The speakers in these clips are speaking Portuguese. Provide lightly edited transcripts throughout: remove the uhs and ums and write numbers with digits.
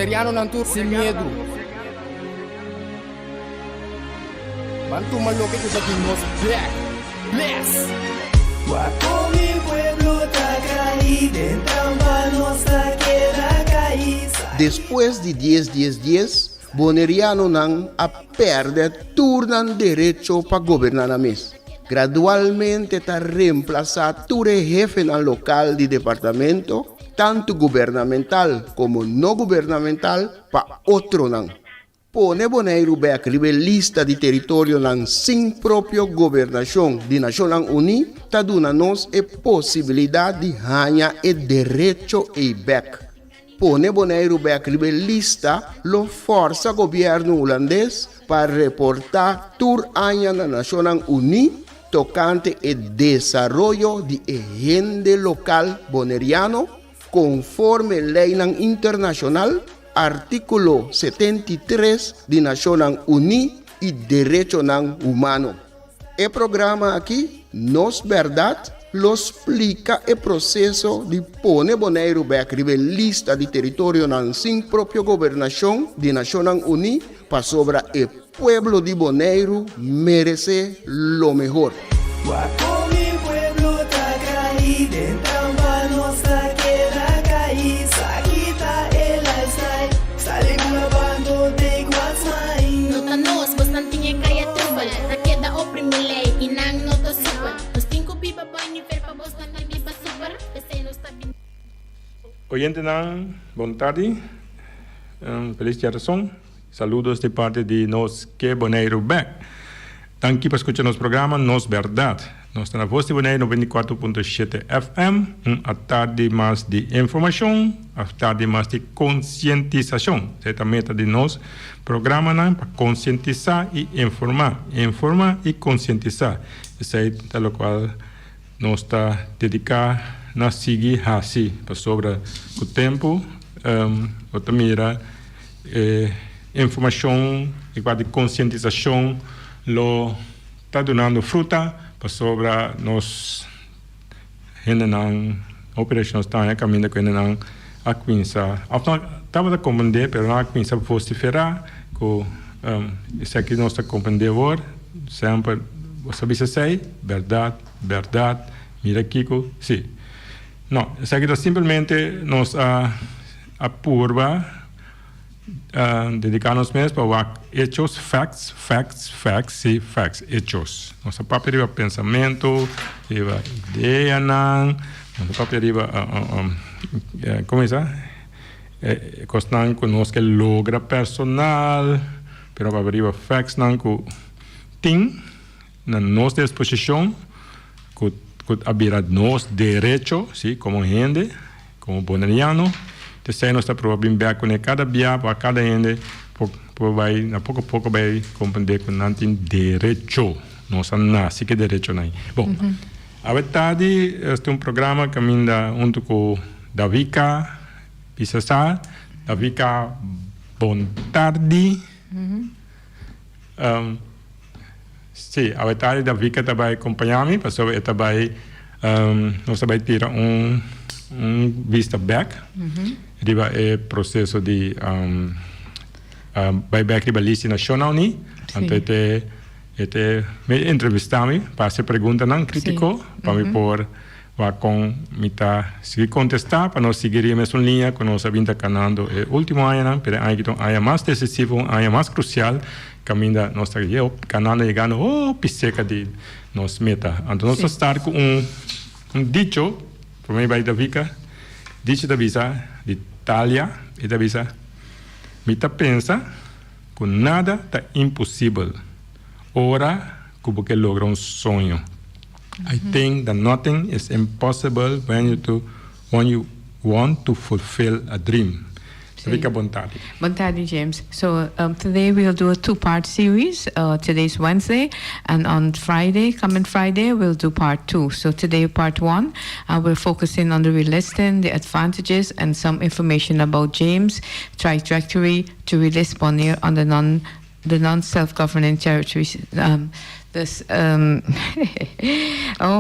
Bonaireano não tur sem medo. Bantu maloque que daqui nos back. Bless. Guapo mi pueblo está caído, entramos queda caída. Depois de 10, Bonaireano não a perde turnan direito para governar na mesa. Gradualmente está reemplazado todo jefe no local de departamento, tanto gubernamental como não gubernamental, para outro não. Pone Bonaire back lista de território não sem própria governação de Nações Unidas, está dando-nos a possibilidade de ganhar o direito e back. Pone Bonaire back lista lo força governo holandês para reportar tour año na Nações Unidas tocante o desenvolvimento de agenda local bonaireano conforme lei internacional, artículo 73 de Nações Unidas e Direitos Humanos. O programa aqui, Nos Bèrdat, lo explica o processo de pôr Bonaire back lista de território sem própria governação de Nações Unidas para sobre o pueblo de Bonaire merece lo mejor. Guapo mi pueblo está caído, entramos queda caída. Quita el lifestyle, salimos lavando de guasmai. Nota nos, vos não tinha caia tuba. Na queda oprime lei, e não nota super. Os cinco biba banho, ver pra vos não biba super. Pensei nos tabi. Oyente nan, boa tarde. Feliz geração. Saludos de parte de NKBB Bonaire back. Danke por escuchar nosso programa Nos Bèrdat. Nós estamos na Voz di Bonaire 94.7 FM. A tarde mais de informação, a tarde mais de conscientização. Essa é a meta de nosso programa para conscientizar e informar. Informar e conscientizar. Isso é o qual nós estamos dedicados a seguir assim, sobre o tempo, outra mira, informação e de conscientização lo está dando fruta para sobre nós ainda não operações está caminho que ainda não a quinza estava a compreender pero não a quinza vociferar que isso aqui nós está compreendendo sempre você bisa sei verdade mira Kiko sim não isso aqui simplesmente nós a purba dedicarnos mesmo para hechos, facts, hechos. Nossa própria pensamento, ideia, nossa própria como é isso? Costa conosco logra personal, pero para facts não que tem na nossa disposição, que abrir nos direito, sim, como gente, como bonaireano. Então, nós estamos provavelmente com cada dia, para cada gente, a pouco a pouco vai compreender que não tem direito. Não sei que direito não é. Bom, a verdade, este é um programa que caminha junto com Davika, Pisasa, Davika, boa tarde. Sim, a verdade, Davika vai acompanhar-me, porque nós vamos tirar vista back. Riba é processo de buyback riba lista nacional ni. Então me entrevistar-me para se pergunta não crítico para me pôr com mita seguir contestar para nós seguir a mesma linha que nós vinha canando o último ano, pero aí é mais decisivo, aí é mais crucial caminha nós está canando chegando piseca de nós meta. Então nós estar com dicho por mim vai da Vika dicho da visa de Itália e da visa mita pensa que nada está impossível ora como que logra sonho. I think that nothing is impossible when you want to fulfill a dream. Bontadi, James. So today we'll do a two-part series. Today's Wednesday, and on Friday, coming Friday, we'll do part 2. So today, part 1, we're focusing on the relisting, the advantages, and some information about James' trajectory to relist Bonaire on the non-self-governing territories This, oh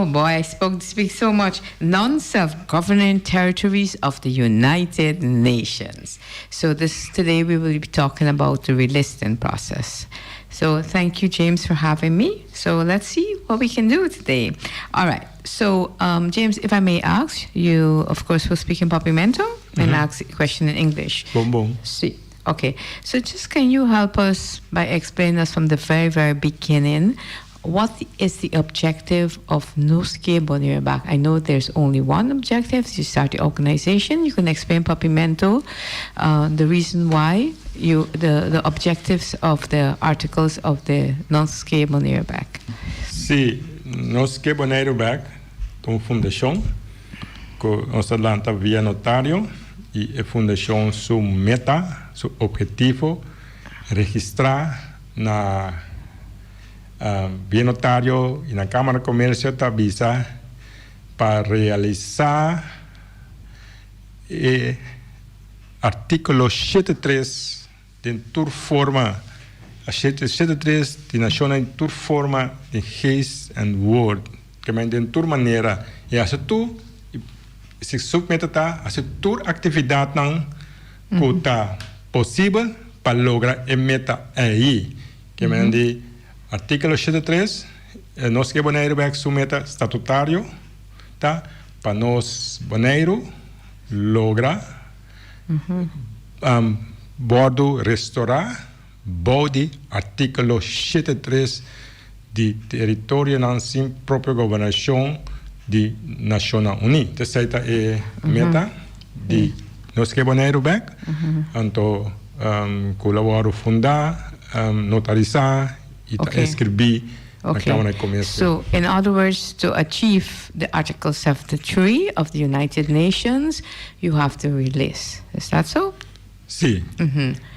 boy, I speak so much. Non-self-governing territories of the United Nations. So today we will be talking about the relisting process. So thank you, James, for having me. So let's see what we can do today. All right. So, James, if I may ask, you, of course, will speak in Papiamento and ask a question in English. Boom, boom. See. Okay. So just can you help us by explaining us from the very, very beginning, what is the objective of NKBB Bonaire? I know there's only one objective. You start the organization. You can explain Papiamento, the reason why the objectives of the articles of the NKBB Bonaire. Sim, NKBB Bonaire é uma fundação que nós lança via notário e a fundação sua meta, seu objetivo, registrar na via notário e na Câmara de Comércio da Visa para realizar artículo 73 de toda forma, a 73 de nação em toda forma de geest and word, que é de toda maneira e a tu se submete a toda atividade não que está possível para lograr a meta aí, que é de artículo 73, nós que Bonaire vai submeter estatutário, tá? Para nós Bonaire lograr bordo restaurar body artículo 73 de território não sem própria governação de Nações Unidas. Essa é a meta de nós que Bonaire vai, então colaborar, fundar, notarizar. Okay. So, in other words, to achieve the Article 73 of the United Nations, you have to release. Is that so? Sim.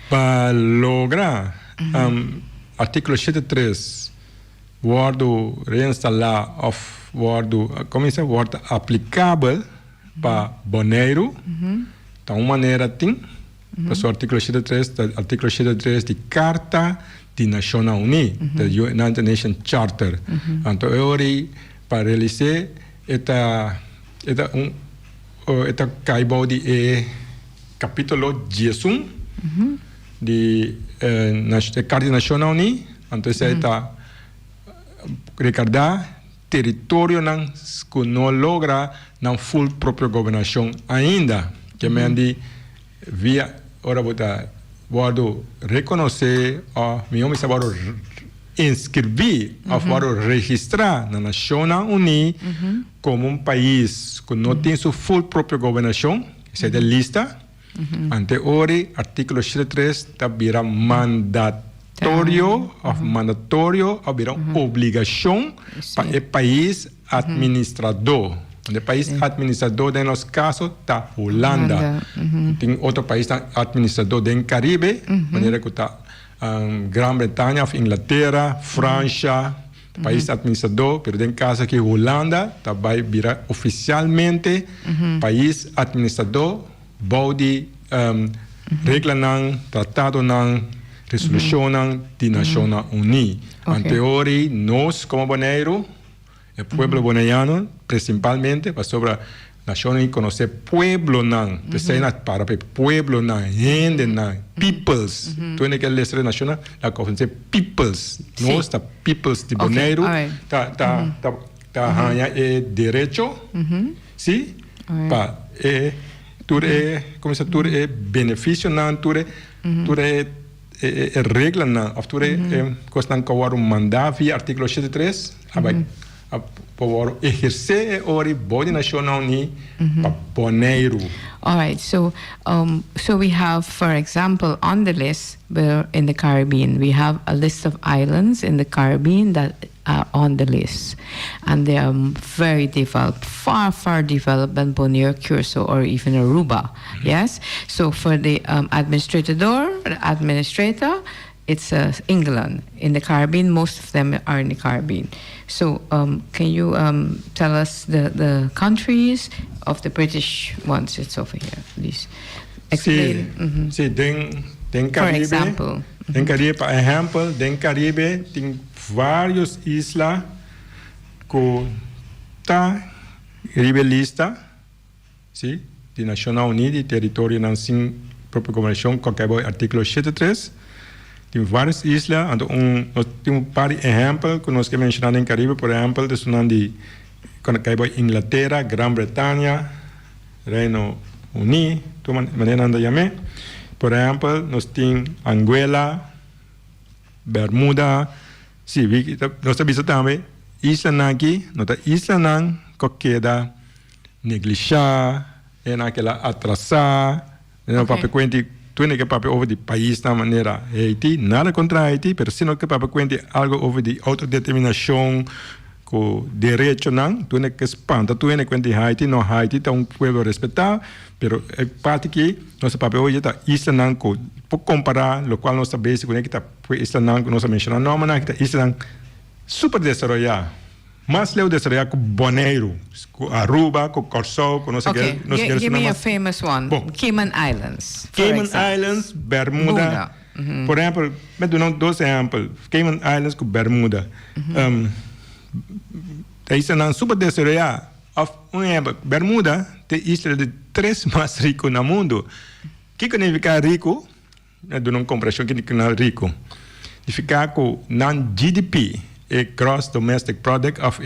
Para lograr Article 73, word reinstalar of word aplicável para Bonaire, de uma maneira tem, para o artigo 73 de Carta de Nações Unidas, da United Nations Charter. Então, hoje, para realizar, esta caibo de capítulo 11 de Carta de Nações Unidas. Então, esta recordar território que não logra não full própria governação ainda, que é via ora botar vado reconhecer meu se vado inscrever vado registrar na Nações Unidas como país que não tem sua full própria governação, essa é a lista. Ante hoje artigo 73 está vira mandatório ou vira obrigação para o país administrador. O país administrador, no nosso caso, está Holanda. Tem outro país administrador do Caribe, maneira que está Grã-Bretanha, Inglaterra, França, país administrador, mas em caso aqui Holanda, vai virar oficialmente país administrador, body, regra não, tratado não, resolução não de Nações Unidas. Ante hoje, nós como Bonaire, o pueblo bonaiano, principalmente, para sobre a nação e conhecer pueblo não, para pueblo não, gente não, peoples. Tu não quer ler a nação, a conhecer peoples. Nós tá peoples de Bonaire, tá ganha direito, sim, para tudo é como se tudo é benefício não, tudo é regra não, tudo é coisa que o mandar via artigo 73, para exercer o body nacional ni Bonaire. All right. So we have, for example, on the list in the Caribbean, we have a list of islands in the Caribbean that are on the list, and they are very developed, far developed than Bonaire, Curacao, or even Aruba. Yes. So for the administrator, it's England. In the Caribbean, most of them are in the Caribbean. So can you tell us the countries of the British ones? It's over here, please. Explain. Sí, den Caribe. For example. En Caribe, por ejemplo, en Caribe tem várias islas que está rebelista, sim, de Nações Unidas, território não sem própria convenção, qualquer artigo 73. Tem várias islas, então nós temos um par de exemplos que nós queremos mencionar em Caribe, por exemplo, de quando cai Inglaterra, Grã-Bretanha, Reino Unido, de maneira anda chamar. Por exemplo, nós temos Angola, Bermuda, sim, nós temos também isla aqui, nós temos isla que queda negligenciada, naquela atrasada, não papai quente, tu não que papai over de país da maneira Haiti, nada contra Haiti, mas se não que papai quente algo over de autodeterminação, com direito não, tu não que espanta, tu não que Haiti, não Haiti, tá povo respeitar, pero é parte que nosso papel hoje está isla não com por comparar, lo qual nós sabemos que está isla não que nós mencionamos, não, mas que está isla não super desarrollada. Mas leu desarrollado com Bonaire, com Aruba, com Corsol, com não sei o que. Give me a famous one. Bom. Cayman Islands. Cayman Islands, Bermuda. Por exemplo, me dou dois exemplos. Cayman Islands com Bermuda. A isla não super desarrollada. Um exemplo, Bermuda é a isla de 3 mais ricos no mundo. O que significa rico? Eu dou uma comparação que não é rico. Significa com non-GDP. Gross Domestic Product of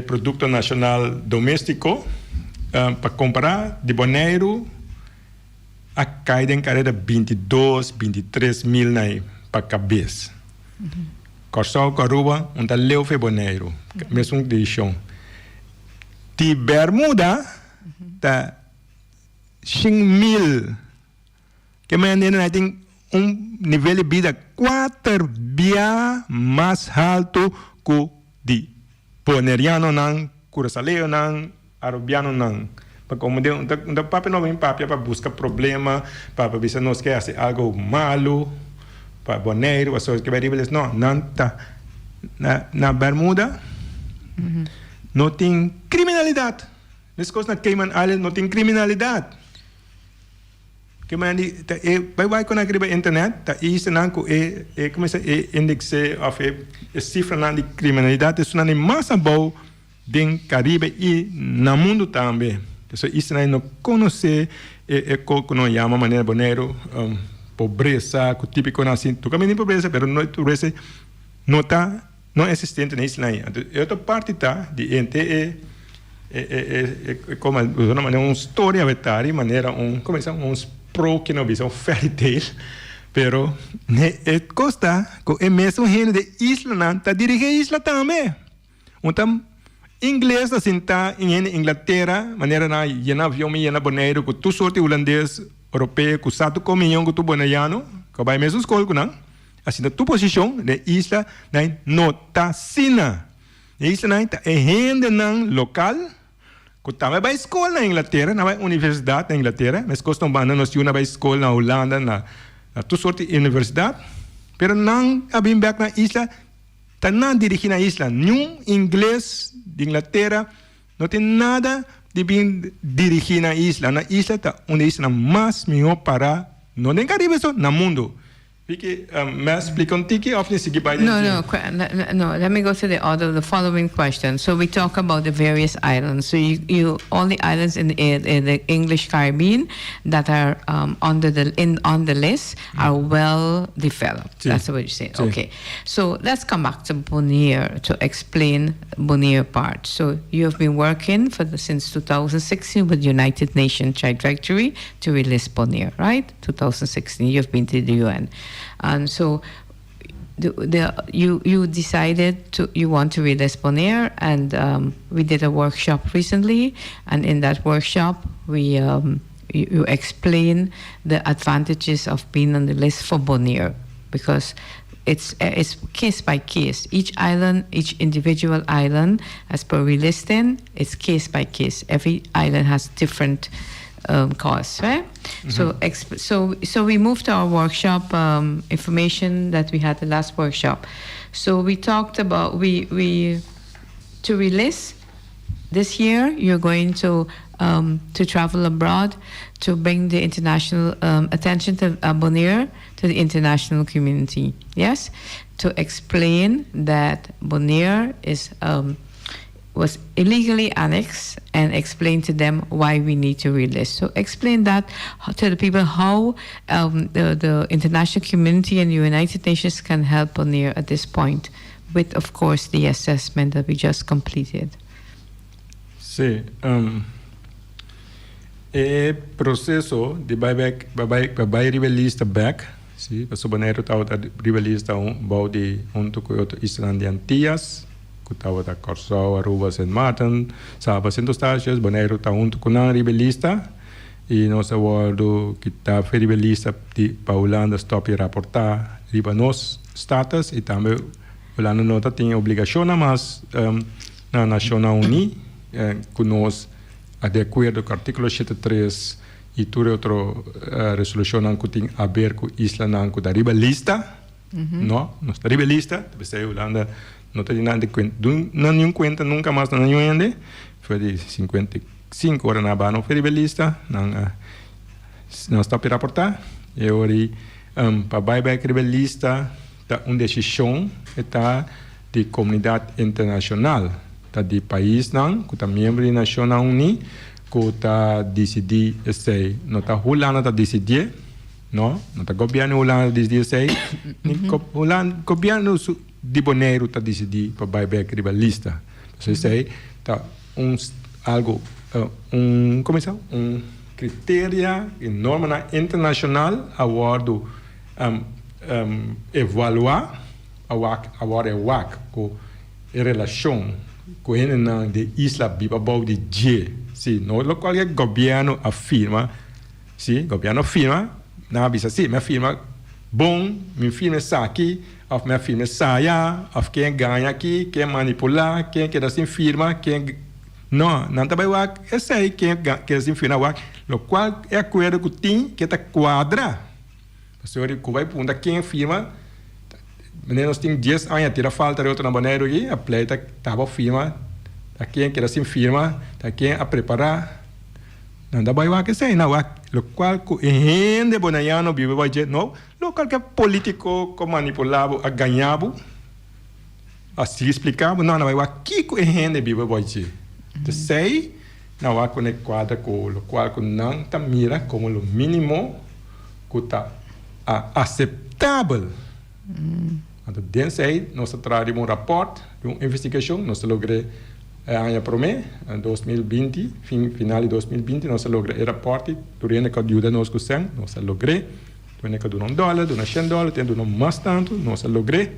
produto nacional doméstico para comparar de Bonaire a caída em carreira 22, 23 mil para cabeça. Corsol, Aruba, onde leu foi Bonaire, mesmo edição. De Bermuda, tá 5 mil, que maneira tem nível de vida 4 vezes mais alto que o de bonaireano não, curaçaleo não, arubiano não. Porque como o papai não vem para buscar problema, para ver se nós quer fazer algo malo, para Bonaire, as coisas que vai dizer, não está na Bermuda, não tem criminalidade. Nesse caso na Cayman Islands não tem criminalidade. Que vai quando a internet, tá isso não começa a indexar a cifra de criminalidade, isso não é mais bom do Caribe e no mundo também. Isso não conhece que não chama maneira Bonaire pobreza, que típico assim, tu também tem pobreza, mas não pobreza não é existente na isla. Outra parte tá de NTE como de uma maneira uma história vetária, maneira começa pro que não visa fairy tale, pero costa que é mesmo gênero de isla não tá dirige a isla também. Então inglês assim tá em Inglaterra, maneira na na avião me na Bonaire que tu sorte holandês, europeu, que sabe comunhão que tu bonaiano, que vai mesmo escola que não. Assim tu posição de isla não tá sina. Isla não tá é gênero não local. Que também vai escola na Inglaterra, na universidade na Inglaterra, mas costam banda nós na vai escola na Holanda, na tu sorte universidade, pero não abim back na isla, tá não dirigir na isla, nenhum inglês de Inglaterra não tem nada de bem dirigir na isla tá onde isla mais melhor para não tem Caribe só no mundo. Me explica um tique of this. No. Let me go to the following question. So we talk about the various islands. So you all the islands in the English Caribbean that are on the list are well developed. That's what you say. Okay. So let's come back to Bonaire to explain Bonaire part. So you have been working since 2016 with United Nations Trajectory to release Bonaire, right? 2016. You've been to the UN. And so you decided you want to release Bonaire, and we did a workshop recently, and in that workshop you explain the advantages of being on the list for Bonaire, because it's case by case. Each island, each individual island, as per relisting, it's case by case. Every island has different costs, right? So we moved to our workshop information that we had the last workshop. So we talked about we to release this year. You're going to to travel abroad, to bring the international attention to Bonaire to the international community. Yes, to explain that Bonaire was illegally annexed and explain to them why we need to relist. So explain that to the people how the international community and the United Nations can help Bonaire at this point, with, of course, the assessment that we just completed. Sí. El proceso de vai ribelista back, sí, porque Bonaire estava ribelista de junto com outras Islas de Antillas, que estava da Corsol, Aruba, Saint Martin, sabe, centros estágios, Bonaire estava junto com a ribelista, e nós aguardo que estava ribelista para Holanda stop e raportar riba nos status, e também Holanda não tinha obrigação, mas na Nações Unidas, que nós, de acordo com o artigo 73 e toda outra resolução que tem a ver com a isla da ribelista, não, nós da ribelista, porque a Holanda não tem nada de conta, não conta nunca mais na União, foi de 55 horas na barra, não foi ribelista, não está para raportar, e agora, para buyback ribelista, está uma decisão de comunidade internacional, tá de país não, que tá membro da Nações Unidas, que tá decidir esse, não tá Holanda tá decidir, não tá governo Holanda decidir esse, governo de Bonaire tá decidir para buyback ribalista, você sei tá algo como é critério e norma internacional aguardo evaluar a com relação com ele de isla bibabau de G, sim, no lo qual o governo afirma, sim, governo afirma, na bisa sim, me afirma bom, me afirma aqui, of me afirma saia, of quem ganha aqui, quem manipular, quem quer assim firma, quem não também o é sei quem quer assim firma o lo qual é acordo que tem que tá quadra, senhor que vai perguntar quem firma. Nós temos 10 anos, tira falta de outra na Bonaire aqui, a pleita estava firma, a quem quer assim firma, a quem a preparar, não dá para que sei, não, o qual o gente bonaiano vive vai dizer, não, o qual que político que manipulava, a ganhava, assim explicava, não vai aqui que o gente vive vai dizer, então sei, não vai conectar com o qual que não está mira como o mínimo que está aceitável. Então, dentro aí, nós trazemos um relatório de uma investigação, nós logramos ano promê, em 2020, final de 2020, nós logramos o relatório, durante que ajuda nós com sangue, nós logramos, durante que dá $1, dá $100, tem dá mais tanto, nós logramos,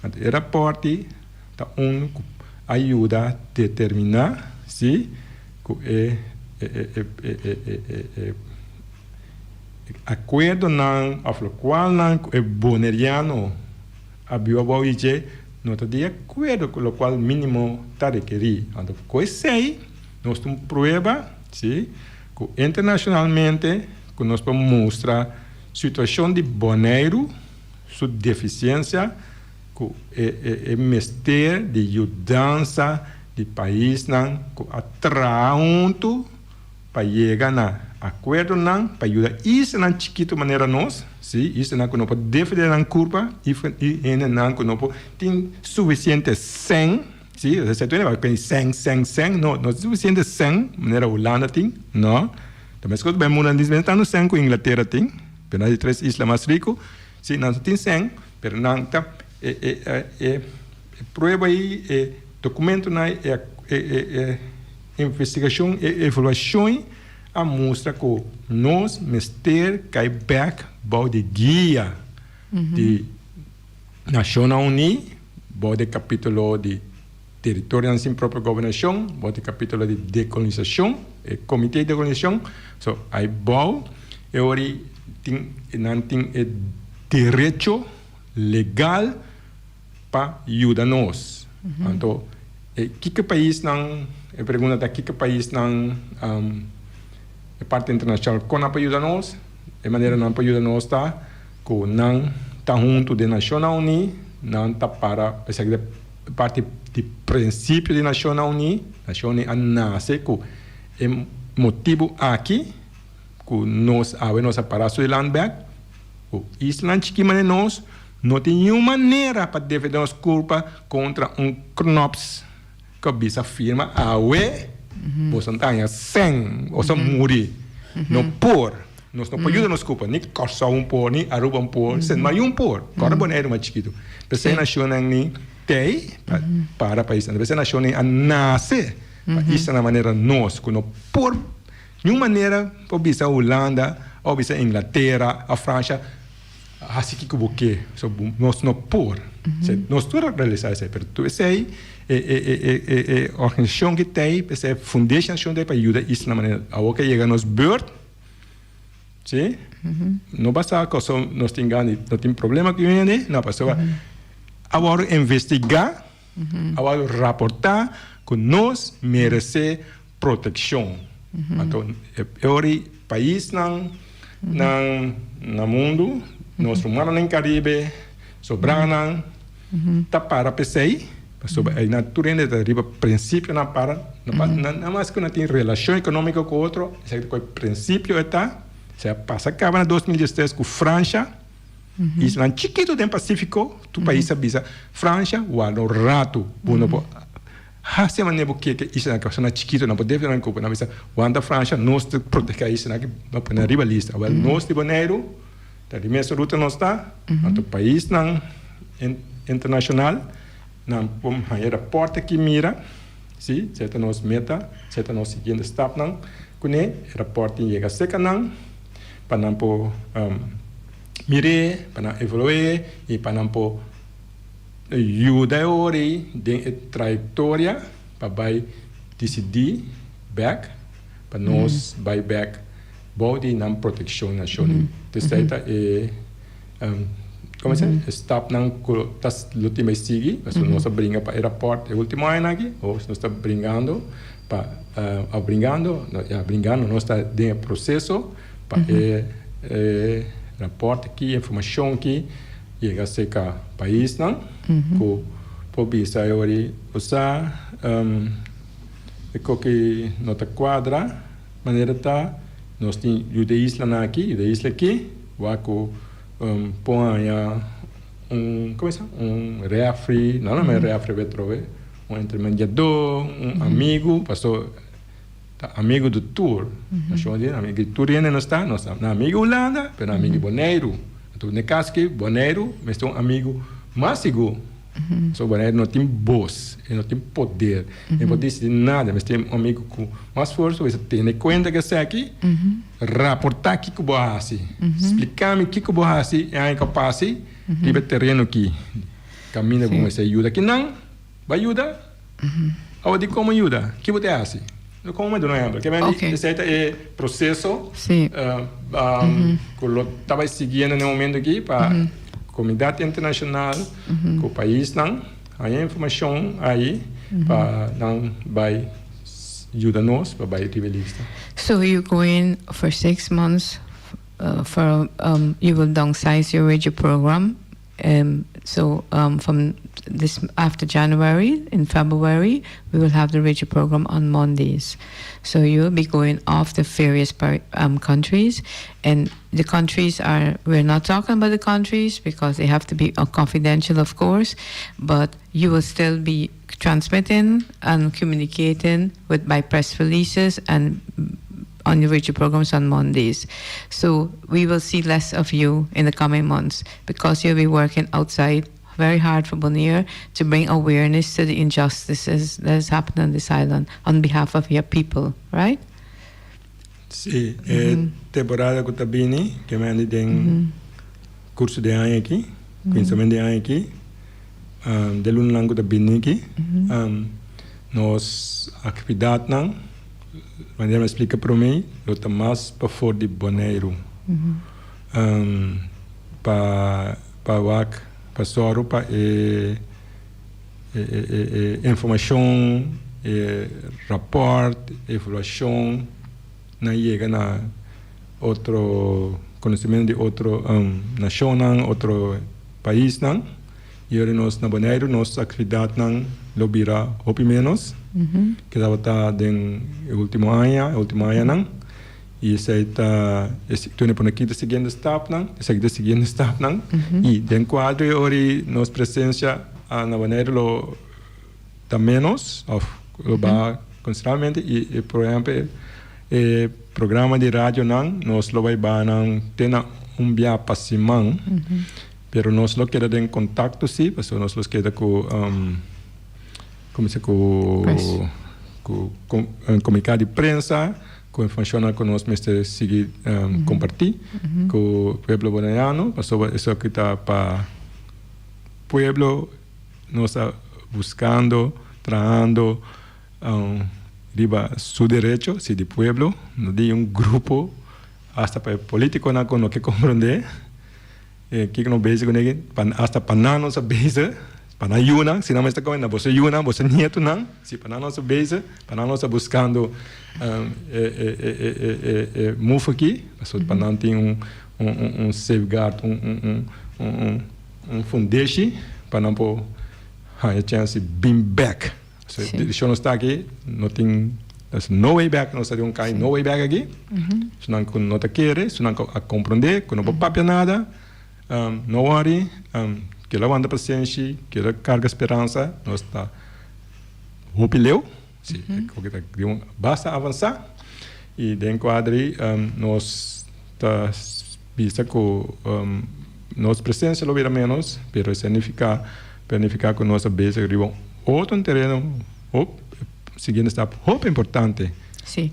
então, o relatório está ajuda a determinar se acordo não, a qual não é boneriano, a bioboide não está de acordo com o qual mínimo está requerido. Então, com isso aí, nós temos prova, sim, que internacionalmente, que nós podemos mostrar a situação de Bonaire, sua deficiência, que é mestre de ajudança de país, que atrai para chegar na acordo não para ajudar isso na chiquito maneira nós sim isso não que não pode defender na curva e não que não pode tem suficiente 100 sim você tem vai pensar 100 não é suficiente 100 maneira Holanda tem não também quando bem mundo está no 100 com Inglaterra tem pena de 3 islas mais rico sim não tem 100 pero não tá prova aí documento na investigação e evaluação a mostra que nós mestre cai back bao de guia de Nações Unidas, bao de capítulo de território sem própria governação, bao de capítulo de decolonização, comitê de decolonização, so aí bao e ori não tem direito legal para ajudar nós. Então, que país não pergunta que país não a parte internacional com a ajuda nós, de maneira não ajuda nós está, que não está junto de Nações Unidas, não está para a parte de princípio de Nações Unidas, Nações Unidas nasce que motivo aqui que nós a paraço de landback o Island chiquimane nós não tem nenhuma maneira para defender nossa culpa contra knops que bisa firma você não tem sem você morrer não por nós não podemos nos culpa nem cortar por nem aruba por sem mais por agora Bonaire mais chiquito você nasceu nem tem para país você nasceu nem a nascer isso é na maneira nós que não por nenhuma maneira para bisa Holanda ou bisa Inglaterra a França assim que o que nós não por nós tudo realizar isso mas tu sei organização que tem essa fundação tem para ajudar isso na maneira a que chega nos beurt sim não basta que nós tenhamos não tem problema que vem não basta agora investigar agora raportar que nós merece proteção então o país no mundo nós humanos no NKBB sobrana tá para pensei sobre a natureza da riba princípio na para não mais que não tem relação econômica com outro esse é o princípio está se passa acaba em 2013 com França Islândia chiquito do Pacífico tu país avisa França o rato bueno se maneira que isso é que chiquito não pode ver na copa na visa o França nós proteger isso na que na riba lista o nós de Bonaire da primeira ruta não está o país internacional não vamos a porta que mira sim certa nos meta certa nos seguinte step não quando a porta chega seca não para não po mire para não evoluir e para não po ajuda ori de trajetória para vai decidir back para nós vai back body não proteção nacional terceira é como se stop não tas última sigue mas nós brinca para aeroporto o último ano aqui ou nós está brincando para brincando nós está dentro processo para aeroporto aqui informação aqui chega a ser que país não com pobisa ori usar que nota quadra maneira tá nós tem isla aqui waku põe como é refri não é refri vetrove intermediador amigo passou amigo do tour amigo do tour não está nós amigo Holanda pero amigo Bonaire então no caso que Bonaire mas um amigo mais seguro Bonaire não tem voz não tem poder não pode decidir nada mas tem amigo com mais força você tem conta que está aqui raportar o que você faz explicar-me o que você faz e aí capaz de terreno aqui caminha com essa ajuda que não vai ajudar ou de como ajuda o que você faz como é do exemplo que vem esse é processo que eu estava seguindo no momento aqui para comunidade internacional com o país não há informação aí para não vai ajudar nós para vai rivalista. So you're going for 6 months you will downsize your radio program from this after January in February we will have the radio program on Mondays so you'll be going off the various countries and the countries we're not talking about the countries because they have to be confidential of course but you will still be transmitting and communicating by press releases and on the radio programs on Mondays. So we will see less of you in the coming months because you'll be working outside very hard for Bonaire to bring awareness to the injustices that is happening on this island on behalf of your people, right? Sì, temporada que tabini, que me tem curso de ano aqui, conhecimento de ano aqui, de luna lango tabini aqui, nos atividade não, mas ele me explica para mim, eu tô mais para fora de Bonaire, para soro para informação, rapport, evaluação, não chega na outro conhecimento de outro nação, outro país não. E nós na Bonaire, nossa atividade não lobira ou menos, que estaba en el último año nang y se está tiene por aquí siguiente step nang siguiente step nang y den cuadro ori nos presencia a la manera lo da menos lo va considerablemente y por ejemplo programa de radio nang nos lo va nang tena via pasimang pero nos lo queda en contacto sí pues nos los queda con como se com comunicado de prensa, com funciona com nós mestres seguir compartir com o pueblo boliviano, passou isso que está para pueblo nós buscando, tratando riba su derecho, si de pueblo, no de grupo hasta para político na com no que compreender que no basic nele hasta para nós a base para yuna, se não está comendo, você yuna, você nieto não, se para nós base, para nós buscando move aqui, para não ter safeguard, foundation, para não pôr a chance beam back. Se deixa não está aqui, não tem, there's no way back, não seria cai no way back aqui. Se não não te quer, se não a compreender, que não pode papia nada, no worry. Que ela anda paciência, que ela carga esperança, nós está opileu, sim, basta avançar e dentro quadri nós está vista com nossa presença lo vira menos, pero significa planificar com nossa base riba outro terreno, seguinte step, importante. Sim.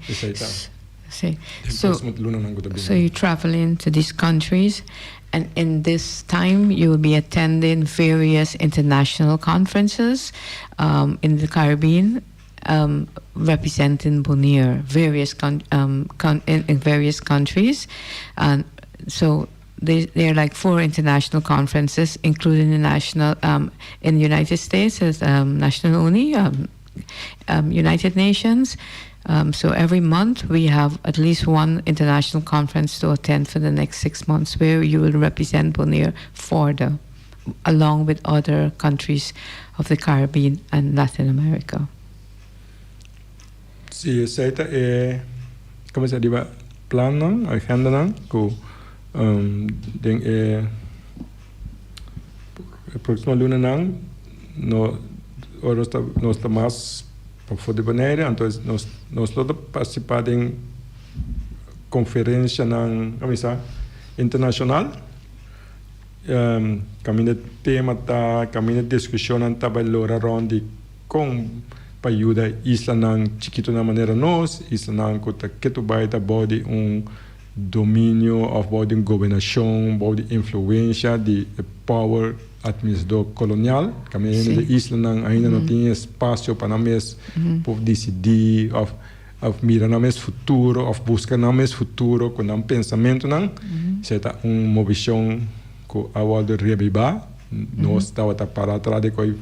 Sí. So you're traveling to these countries, and in this time you will be attending various international conferences in the Caribbean, representing Bonaire, in various countries, and so there are like 4 international conferences, including the national in the United States as National Uni, United Nations. So every month we have at least one international conference to attend for the next 6 months, where you will represent Bonaire along with other countries of the Caribbean and Latin America. Sí, esta como se dice, plan, agenda, que el próximo lunes no está más para Voz di Bonaire, entonces nós participar em conferência internacional, caminho de tema caminho de discussão tá valora onde com para ajudar isla não chiquito na maneira nós isla não que tu vai dar body domínio of body governação body influência de power administrador colonial, caminho de isla ainda não tinha espaço para nós por decidir, mirar no mês futuro, buscar no mês futuro com um pensamento não, será movição que a volta de revivar, nós estava para trás de que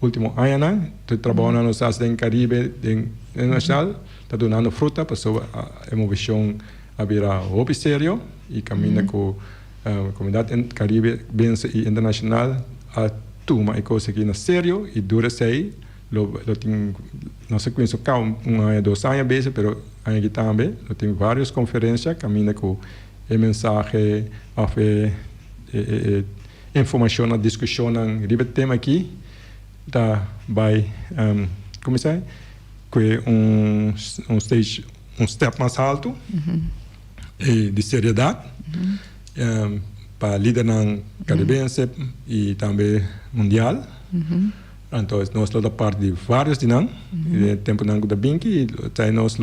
último ano não, tu trabalha nos Estados em Caribe, nacional, está dando fruta, passou a movição a virar sério e caminha com comunidade Caribe bense e internacional a tuma e coisa aqui na sério e dura sei lo tem não sei quanto cá ano 2 anos base pero aqui também lo tem várias conferências caminha com mensagem informação na discussão ribe tema aqui da vai começar com stage step mais alto de seriedade para líder caribense e também mundial. Então, nós somos parte de vários dinam, de tempo da Binki, e nós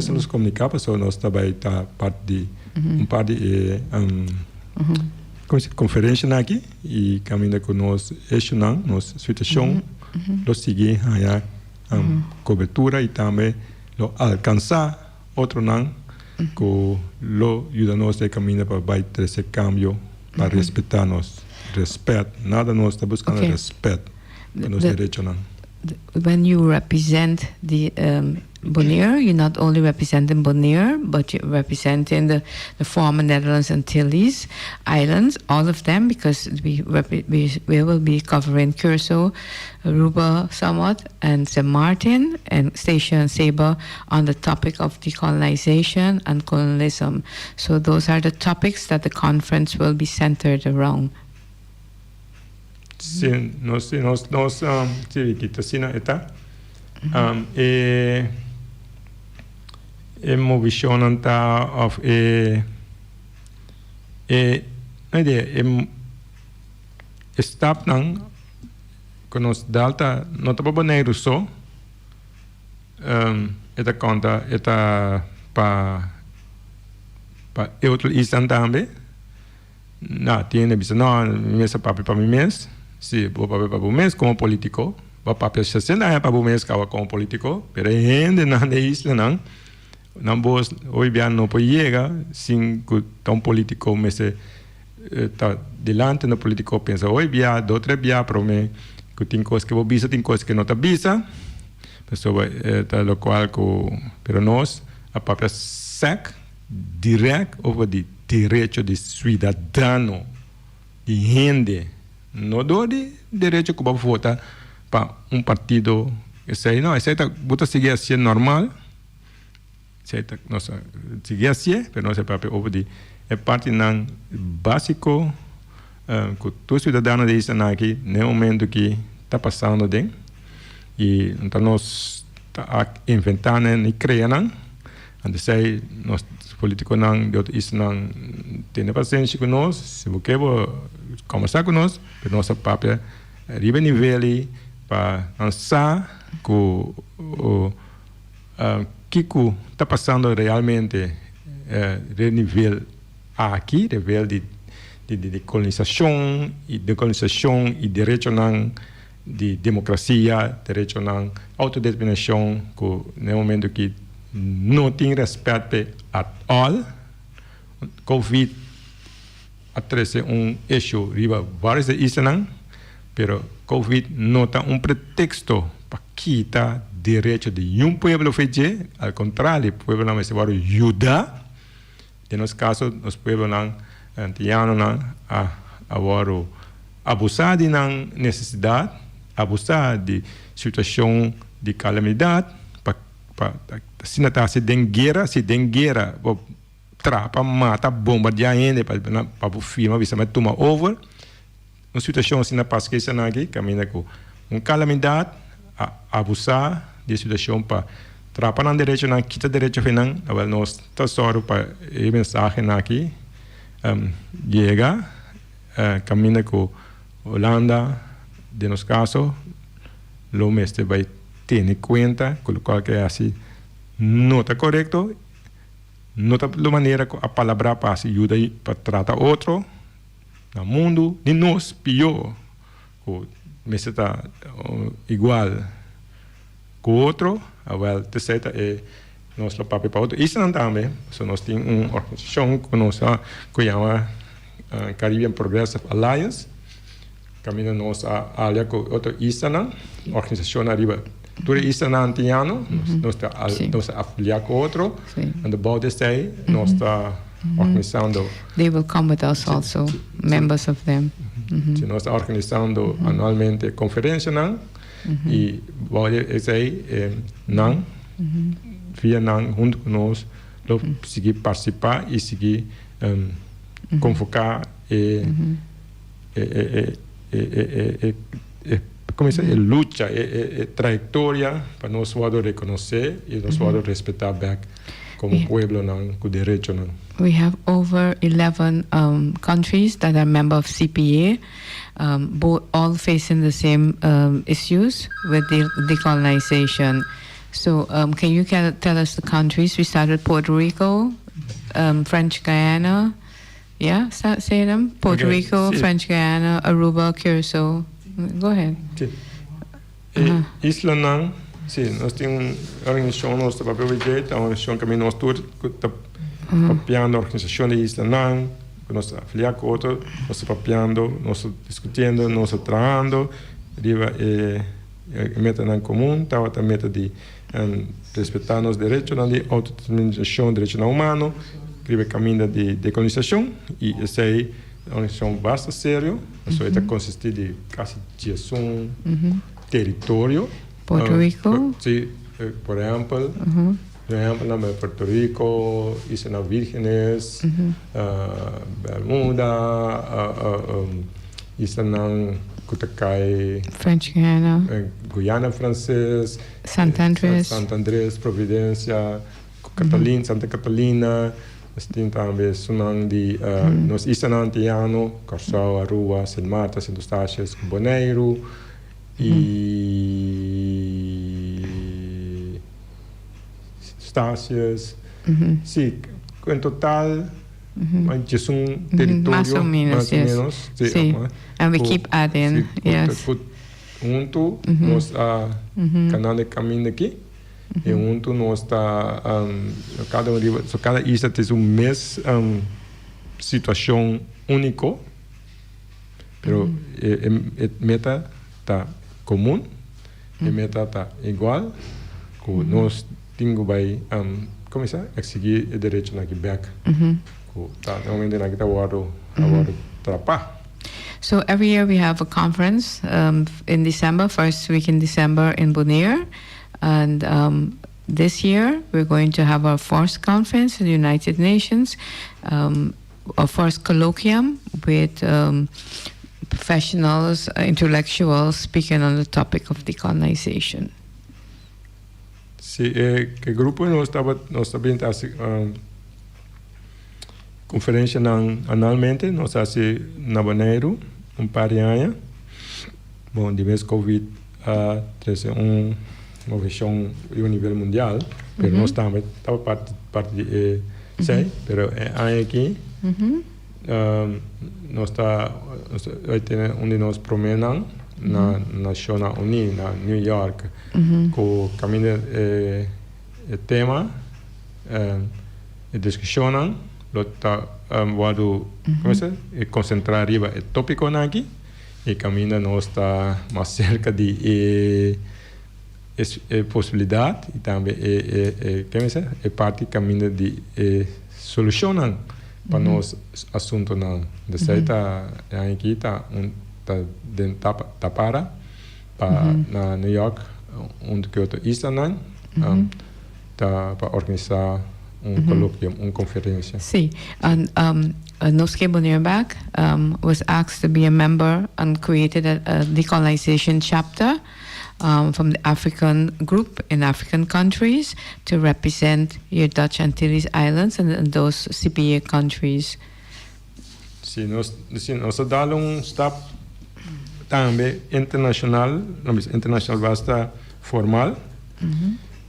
nos comunicamos, so nós também está parte de par de conferência aqui e caminha com nós eixo nossa situação, lo seguir a cobertura e também lo alcançar outro que lo ayuda a caminar para ese cambio, para respetarnos. Respeto, nada nos está buscando respeto, los derechos. When you represent the Bonaire. You're not only representing Bonaire, but you're representing the former Netherlands Antilles Islands, all of them, because we will be covering Curaçao, Aruba somewhat, and St. Martin, and Station Saba on the topic of decolonization and colonialism. So those are the topics that the conference will be centered around. Sim, nós kita sina eta uma visão anta of stap nang konos dalta nota pa Bonaire so eta conta eta pa outro istan tambe na tiene bisa no mesa papi pa mi mes si bo papi pa bu mes como político ba papi se sena pa bu mes kawa como político pero ainda na de isla não vos hoje bem não pode chegar sem que tão político mas tá delante no político pensa hoje bem do outro bem para mim que tem coisas que vou bisa tem coisas que não tá bisa pessoa tá local com pero nós a própria sec direto over de direito de cidadão de gente não do de direito que vai votar para partido esse aí não esse aí tá bota seguir assim normal nossa seguir assim, mas nossa própria obra é parte não básico que todo cidadão de isso aqui no momento que está passando dentro e então nós está inventando e criando and sei nós políticos não de isso não tem paciência com nós se você quer conversar com nós mas nossa própria arriba nível para lançar com que está passando realmente de nível aqui, nível de colonização e direito de democracia, direito à autodeterminação, que no momento que não tem respeito at all, Covid atrasa issue riba várias islas, pero Covid não está pretexto para quitar direito de pueblo fez, ao contrário, o pueblo não se vai ajudar. No nosso caso, os pueblos não antianos não agora abusar de necessidade, abusar de situação de calamidade, se não está se tem guerra, trapa, mata, bombardear ainda para o firma, visa mas toma over. Uma situação assim na paz que está aqui, caminha com calamidade, abusar de situação para trapa na direito não quita direito final agora nós tá só para mensagem aqui chega caminha com Holanda de nos caso lo mestre vai ter em conta colocar que é assim não está correto não está de maneira a palavra para ajuda para tratar outro no mundo de nós pior o mestre está igual com outro, agora terceira é nosso papel para outro. Isso não também, nós temos uma organização que nós chama Caribbean Progressive Alliance, caminho nossa área com outra Isla, organização arriba. Tudo Isla antiano, nós estamos afiliados com outro, e depois desse aí, nós estamos organizando. They will come with us also, members of them. Nós estamos organizando anualmente conferência, e pode esse não via não junto conosco seguir participar e seguir convocar como é luta trajetória para nós poder reconhecer e nós poder respeitar back como pueblo não com direito não. We have over 11 countries that are member of CPA, both all facing the same issues with decolonization. So can you tell us the countries? We started Puerto Rico, French Guiana, yeah, say them? Puerto Rico, French Guiana, Aruba, Curaçao. Go ahead. Isla não, sim, nós temos organização nossa para o jeito, a organização que nós todos papiando a organização de Isla não, nós afiliados com outro, nós papiando, nós discutindo, nós trabalhando, riba meta em comum, estava a meta de respeitar os direitos na autodeterminação, direitos humanos, que caminho de decolonização, e essa é uma organização bastante séria, isso consiste de quase 10 território. Puerto Rico. Sim, por exemplo, na Puerto Rico, Islas Vírgenes, Bermuda, Islas Cutacay, French Guiana, Guyana Francês, Sant Andrés, Providência, Catalina, Santa Catalina, tem também Sunang de nos Islas Antiano, Corsão, Aruba, Saint Marta, Saint Eustáquio, Bonaire e Estácias. Sim, em total, just território más o menos, sim. And we keep adding, yes. Junto, nós canal de caminho aqui, e junto nós está cada isla tem mesma situação única, pero a meta está comum, a meta está igual, que nós temos como é exigir o direito na Quebec, tá normalmente na kita waru trapa. So every year we have a conference in December, first week in December in Bonaire. And this year we're going to have our first conference in the United Nations, our first colloquium with professionals, intellectuals speaking on the topic of decolonization. Sí, que grupo nós também conferência anualmente, nós fazemos na Bonaire, par de anos. Bom, de vez Covid, uma versão a nível mundial, mas nós também parte de sei, mas aqui nós onde nós promenamos na Nações Unidas, na New York, com caminho o tema e discussão, lota vado concentrar riba o tópico aqui e caminho nós está mais cerca de possibilidade e também é parte caminho de solucionar para nós assunto não de certa aqui tá para na New York onde que eu estou tá para organizar colloquium, conferência. See, and Noske Bonaire was asked to be a member and created a decolonization chapter from the African group in African countries to represent your Dutch Antilles Islands and those CPA countries. Sim, nós damos step também internacional basta formal.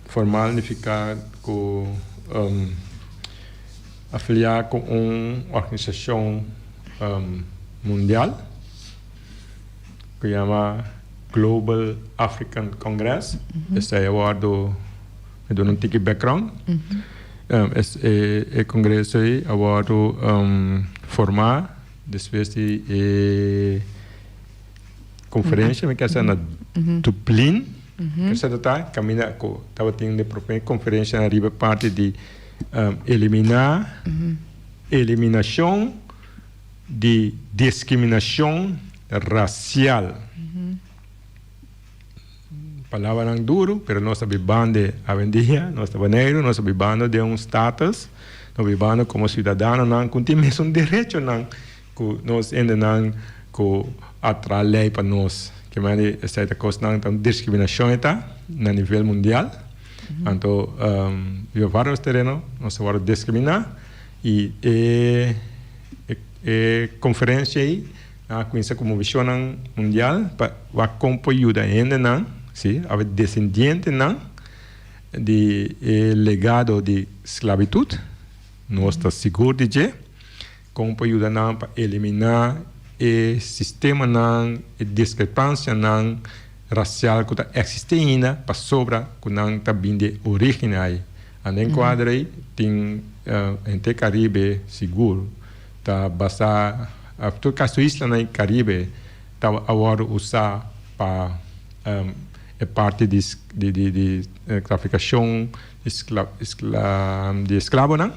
Formal significa que afiliar com uma organização mundial que chama Global African Congress. Esse é o me dou um tique background. Esse congresso aí formar depois de conferência, me quer na Dublin. Que se trata caminha com estava tendo de própria conferência na riba parte de eliminação de discriminação racial. Palavra não duro, pero nós vivamos a vendia, nós Bonaire, nós vivamos de status, nós vivamos como cidadão, não temos direito não, que nós ainda não que atrai lei para nós. Que mais essa coisa não tem discriminação na nível mundial. Então, eu vários terrenos nós vamos discriminar e conferência aí com essa como visão mundial para compreender ainda não, sim, a descendente não de legado de esclavitud, nós está seguro de que compreender não para eliminar e sistema não e discrepância não racial que existe ainda para sobra que não está bem de origem aí. Andem quadro aí tem NKBB seguro tá basta a todo caso isla na Caribe tá agora usar para é parte de traficação de escravo, não?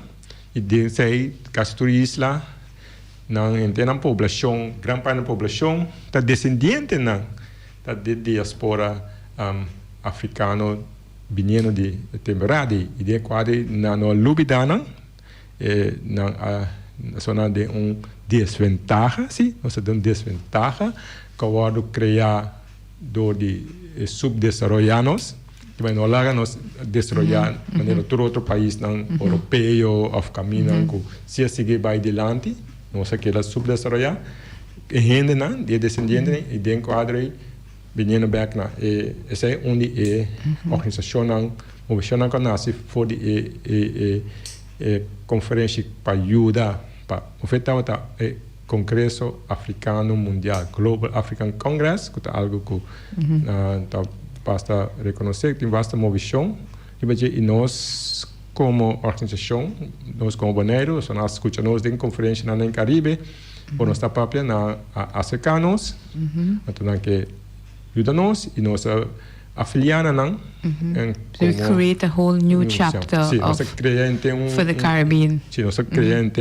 E desse aí, caso turista, não tem a população, grande parte da população, está descendente, não? Está de diaspora africano, vindo de temporada, e de quadro, não lubida, não? Na zona de desventaja, sim? Nós temos desventaja, que o criar de subdesarrollados, que vai não lá nos desarrollar de maneira todo outro país não europeu africano que se seguir vai adiante nós aquela subdesarrollar e gente não de descendente e de enquadro vindo back na essa é onde é organização não movimentar que nasce for de conferência para ajudar para ofertar o Congresso Africano Mundial Global African Congress que é algo que basta reconhecer que tem vasta movição e nós como organização nós como Bonaire nós escutamos de conferência na NKBB por nossa própria na africanos então que ajuda-nos e nós afiliar não so we create a whole new chapter for the Caribbean. Sim, nós criamos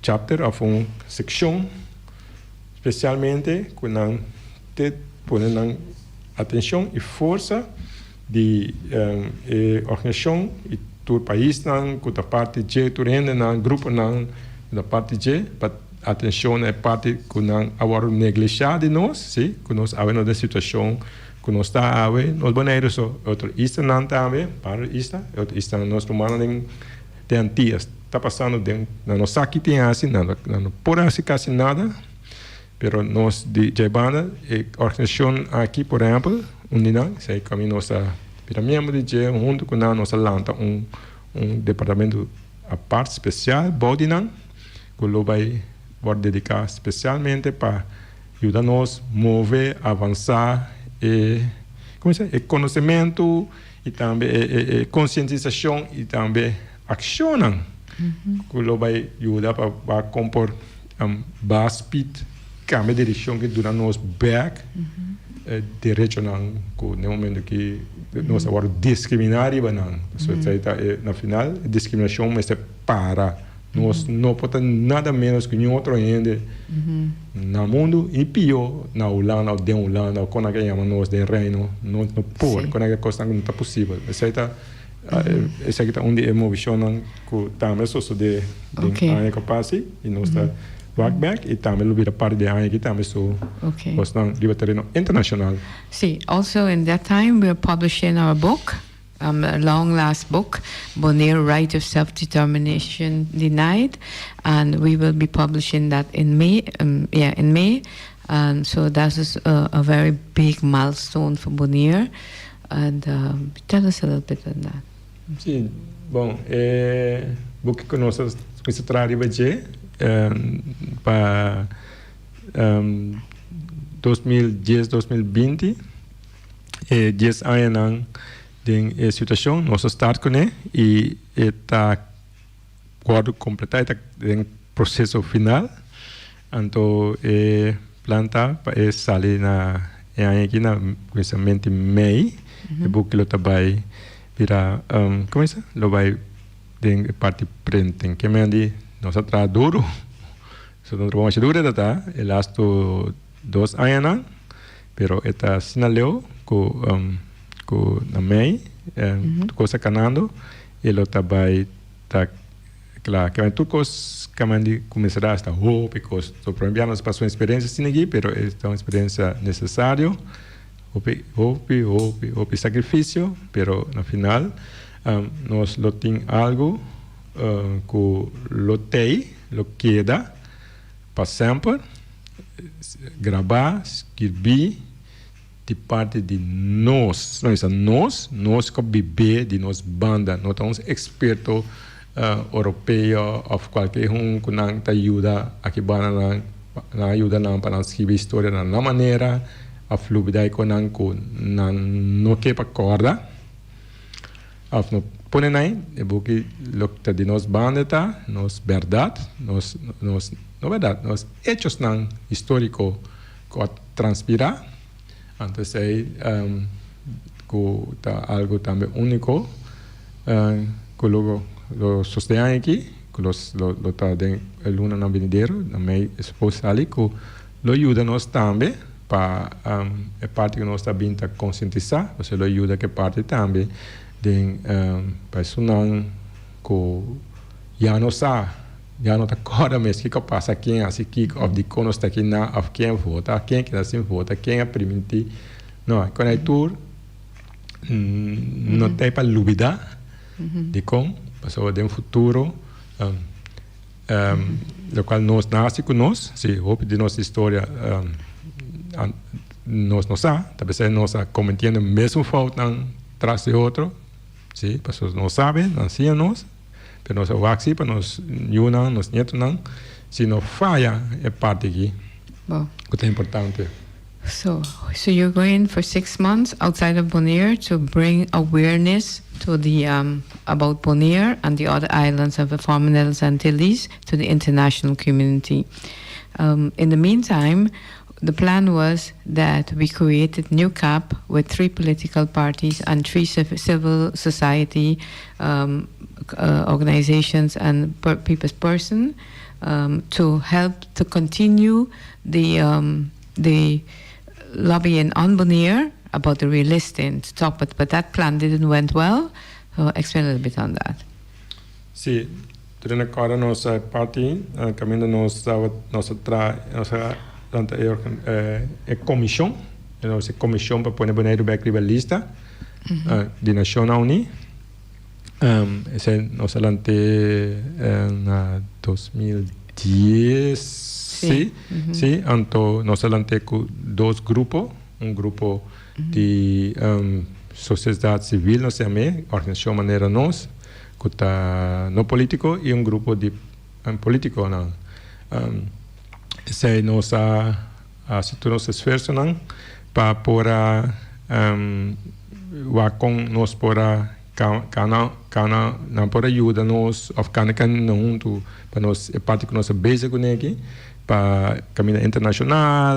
chapter of section especialmente quando te põe atenção e força de organização e todo país não com a parte G turende não grupo não da parte G atenção é parte que não agora negligenciar de nós sim que nós havemos da situação que nós está nós boneiros outro isto não também para isto outro isto nós tomando tem dias está passando na nossa aqui tem assim não por assim quase nada pero nós de banda organização aqui por exemplo onde não sei como nossa membro de junto com a nossa lanta departamento a parte especial body não que lo vai dedicar especialmente para ajudar-nos mover avançar e conhecimento e também conscientização e também ação que lo vai ajudar para compor speed cambia de direção que dura nos back direito não no momento que nós agora discriminar e não na final discriminação mas é para nós não podemos nada menos que nenhum outro ainda no mundo e pior na Holanda ou de Holanda quando a gente chama nós de reino não pode quando a coisa não está possível essa é onde é movição que também só de a capaz e nós está back e também lo vira parte de aí que também sou libertariano internacional. See, also in that time we are publishing our book, a long last book, Bonaire Right of Self-Determination Denied, and we will be publishing that in May. In May, and so that is a very big milestone for Bonaire. And tell us a little bit on that. Sim, bom, book que nós trabalhamos para 2010-2020 10 anos de situação nós estamos com ele e está quase completado está em processo final então planta para sair na aqui na precisamente May e porque lo vai virar como é isso lo vai de parte printing que me diz nós atrás duro so não trabalhamos duro tá el asto 2 anos pero está sinaleu com na May coisa canando e lo vai tá claro que tudo coisa que começará a estar because o primeiro nós passou experiência assim aqui pero é uma experiência necessária hope sacrifício pero no final nós lo tem algo que lo queda para sempre gravar escrever de parte de nós nós que bebê de nós banda nós somos expertos europeu ou qualquer que não te ajuda aqui na ajuda não para escrever história na maneira a fluidez que não quer para corda no põe aí é porque lo que de nós banda tá nós bèrdat nós hechos não histórico que transpirar Entonces algo también único que lo sostiene aquí, que lo está en el luna no venidero, también es posible que lo ayuda-nos também para a parte que nós está bem a conscientizar, você lo ajuda que parte também de personas que já não sabe, já não está claro mesmo que passa quem assim que of de quando está aqui na of quem vota, quem que assim vota, quem é permitir, não, quando é tour não tem para duvidar de como, passou de futuro lo qual nós nasce com nós, se hope de nossa história nós não sabe, talvez nós cometendo a mesma falta atrás de outro, sim, pessoas não sabem, não sabem nós, mas nós vamos para nós ajudar, nós netos não, se não falha é parte aqui, que é importante. So you're going for 6 months outside of Bonaire to bring awareness to the about Bonaire and the other islands of the former Netherlands Antilles to the international community. In the meantime, the plan was that we created new CAP with 3 political parties and 3 civil society organizations and people's person to help to continue the lobbying on Bonaire about the relisting to talk, but that plan didn't went well. So explain a little bit on that. Sim, durante a nossa parte, caminho nossa comissão, nossa comissão para pôr Bonaire back rivalista de Nacional Uni. Esse nossa lante na 2010. Sim, então nós lantemos com 2 grupos, grupo de sociedade civil, nós chamamos, organização maneira nós, que está no político, e grupo de político não. Esse nossa esforço não para pôr nós pôr cana não pôr ajuda nós of cana não tu para nós é parte que nós base com aqui para caminho internacional,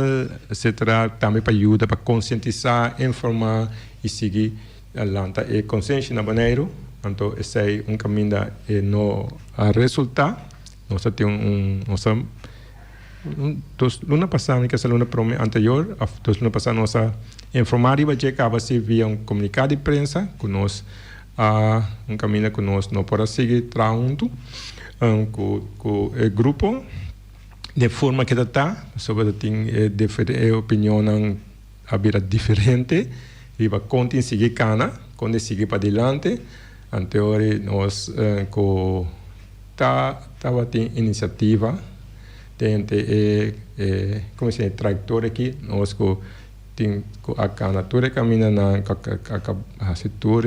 etc. Também para ajuda, para conscientizar, informar e seguir adelante. E consciência na Bonaire, então esse é caminho e no resultado. Nós temos luna passada, que é a luna anterior, luna passada nós informar e vai acaba se via comunicado de imprensa que nós caminho que nós não podemos seguir traunto com o grupo de forma que está, sobre tem opinião abira diferente, e vai continuar seguir cana, quando seguir para adiante, anterior nós tava tem iniciativa, tem como se trator aqui, nós tem a cana toda caminha na a setor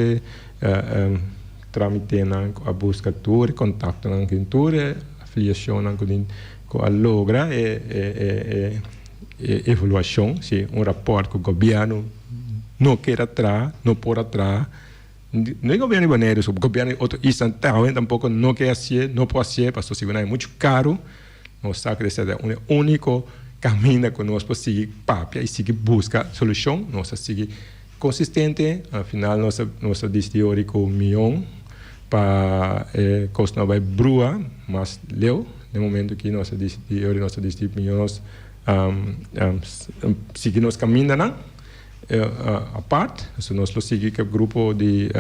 tramite na a busca toda, contato na toda, afiliação na com a logra evaluação, se rapport que o governo não quer atrás, não pode atrás, não é o governo Bonaire, o governo outro instantâneo tampouco não quer ser, não pode ser, porque se é muito caro, nós sabemos que é o único caminho que nós podemos seguir papia e seguir buscar solução, nós seguir consistente, afinal nós decidimos com 1 milhão para custar vai brua, mas leu no momento que nós decidimos milhões seguir nos caminhos a parte, nós seguimos com o grupo de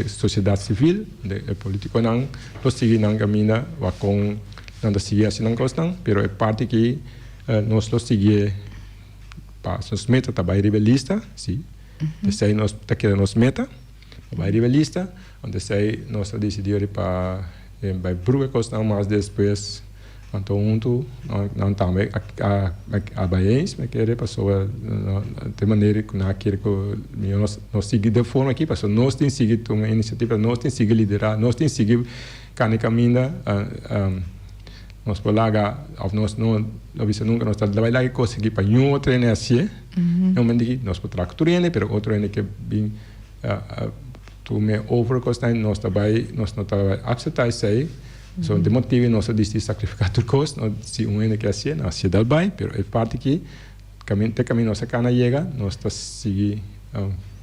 sociedade civil, de político não, nós seguimos caminho com não seguir assim não gostam, mas é parte que nós seguimos para nos meta trabalho rebelista, sim, desse aí nós tá querendo nos meta trabalho rebelista, onde sei nós decidimos para vai bruga gostam, mas depois então não também a baiense me querer passou de maneira que não quer que nós seguir de forma aqui passou nós tem seguir uma iniciativa nós tem seguir liderar nós tem seguir caminho nós por lá nós não avisa nunca nós vai lá e conseguir para um outro assim não me diga nós por trago treine mas outro é que bem tu me overcost nós trabalha nós não trabalha aceitar isso aí so de motivo nós decidimos sacrificar tudo cost se um ainda que assim dá bem mas é parte que camino sa cana llega, nós está seguir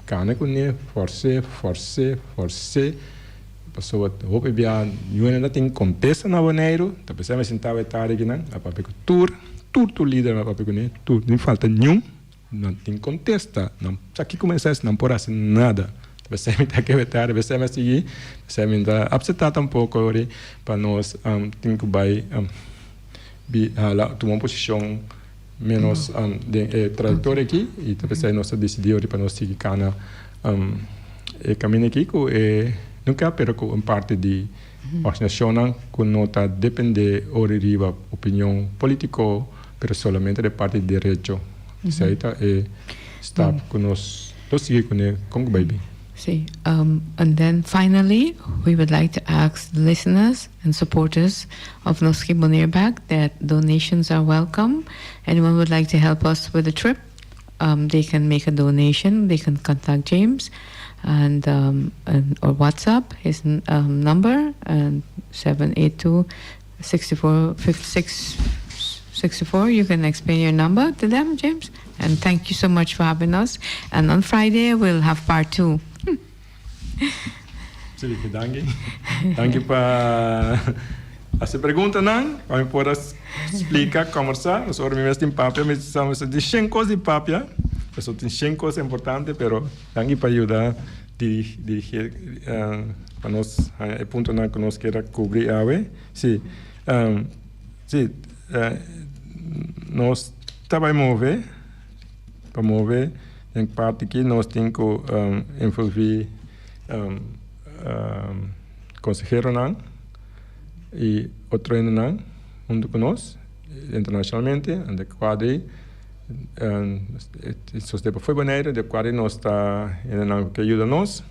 cana com ele, force. Pessoa hope bia ainda tem contesta na Bonaire, tá pensando sentar tarde aqui não, a papel tour líder a papel com ele, tour, não falta nenhum, não tem contesta, não, aqui começa não por assim nada. Você me está quebrando, você me seguir, você me está upsetar um pouco para nós tem que vai tomar uma posição menos de trajetória aqui e você nós decidiu para nós seguir cana caminho aqui que nunca pero com parte de organização que não está depende ou riba opinião política, pero solamente de parte de direito. Isso aí está com nós seguir com ele como baby. See, and then finally, we would like to ask the listeners and supporters of Voz di Bonaire back that donations are welcome. Anyone would like to help us with the trip, they can make a donation. They can contact James and or WhatsApp his number and 782-64-56-64. You can explain your number to them, James. And thank you so much for having us. And on Friday, we'll have part 2. Sim, danke para essa pergunta não, para me poder explicar, conversar. Nós oramos em papel, mas estamos de 100 coisas de papel. Isso tem 100 coisas importantes, pero danke para ajudar dirigir para nós o ponto não que nós queira cobrir hoje. Sim, nós estamos para mover em parte que nós temos que envolver consejero não e outro não junto com nós internacionalmente onde quadri isso depois foi Bonaire de quadri nós está não que ajuda nós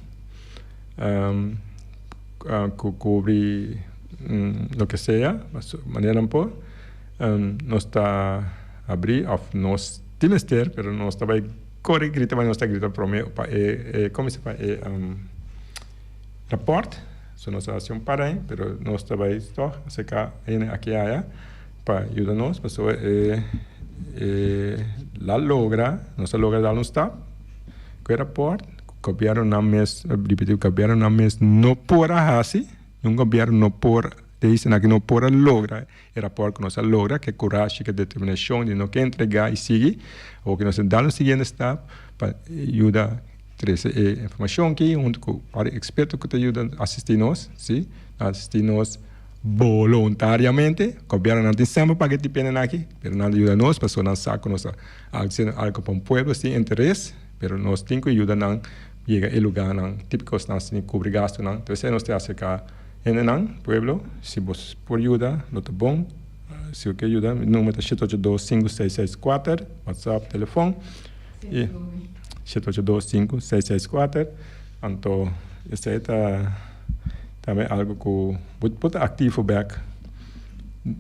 cobrir o que seja maneira por nós está abrir of nós temos ter pero nós está vai correr grita mas nós está grita para como se faz rapport, so nós hacemos para aí, pero nós também só secar aqui aí para ajudar-nos, pessoa lá logra dar um stop, com o rapport, copiaram na mês, repetiu, copiaram na mês não por a hasi, não copiaram não por, dizem aqui não por a logra, o rapport que nós logra, que coragem, que determinação de não que entregar e seguir, ou que nós dar um seguinte stop para ajudar informação aqui, junto com o experto que te ajuda a assistir-nos, sim? Assistir-nos voluntariamente, copiaram não tem sempre para que te pena aqui, mas não ajuda-nos, para que nós saco algo para um povo, sim, interesse, mas nós temos que ajudar não chegar ao lugar não típico não se cobrir gasto não, então se nós te acercar em não pueblo, se você por ajuda, não tá bom, se o que ajuda, o número é 782-5664, WhatsApp, telefone, e 782-5664. Então, isso é também algo que pode ativo back,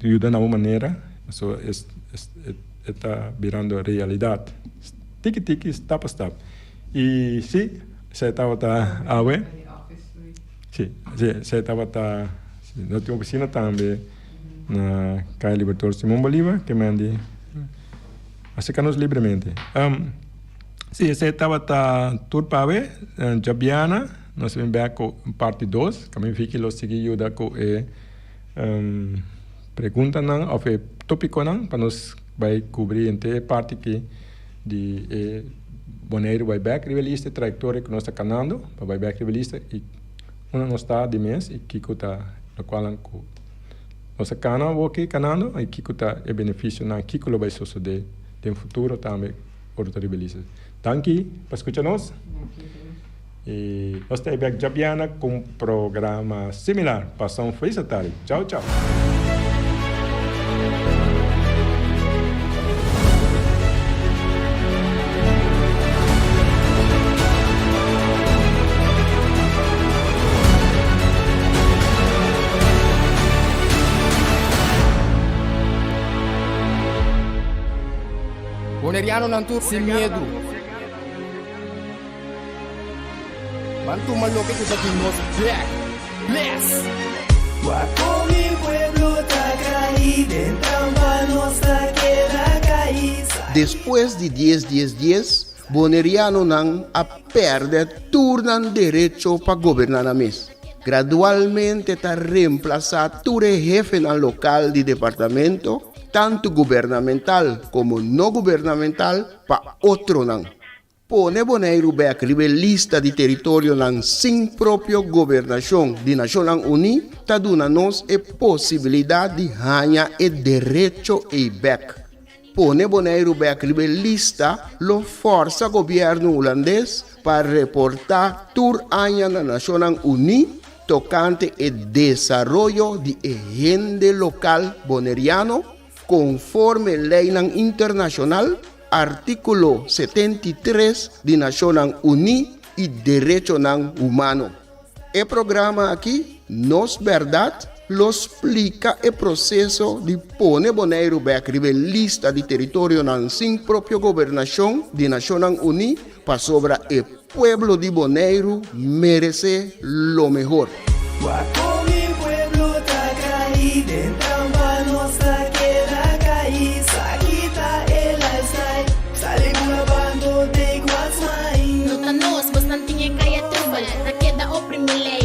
ajuda de uma maneira, isso está virando realidade. Tiki, step. E sim, você estava aí. Sim, você estava na tua oficina também, na Calle Libertador Simão Bolívar, que mande acerca-nos livremente. Sim, você estava tudo para ver, Jabiana, nós vamos ver com parte 2, que me fica lo seguir ajuda com pergunta não, ou tópico não, para nós vai cobrir entre parte que de Bonaire vai back revista, trajetória que nós está canando, para vai back revista e uma nós está de mês e que está no qual nós cana o que canando e que está o benefício não que lo vai suceder no futuro também outra revista. Danke por escutar-nos. E nós temos aqui Jabiana com um programa similar. Passam feliz tarde. Tchau. Boneriano não tu sem medo. Mantu maloque que aqui nos back. Bless. Guapo mi pueblo está caído, en trampa no está queda caída. Depois de 10, boneriano não a perde turnan direito para governar na mesa. Gradualmente está reemplazar todo jefe no local de departamento, tanto governamental como não governamental, para outro não. Pone Bonaire vai escrever lista de território não sem própria governação de Nações Unidas, está dando-nos a possibilidade de ganhar o direito e back. Pone Bonaire vai escrever lista lo força governo holandês para reportar tour año na Nações Unidas tocante o desenvolvimento de agenda local boneriano conforme lei internacional, artículo 73 de Nações Unidas e Direitos Humanos. O programa aqui, Nos Bèrdat, lo explica o processo de pôr Bonaire para escrever lista de território sem própria governação de Nações Unidas para sobre o pueblo de Bonaire merece lo mejor. Wakomi pueblo takai dentro pa nossa queda cair sakita elasai sale una bando de guasmai Nota nos, bastante kaya tuba, na queda oprimile.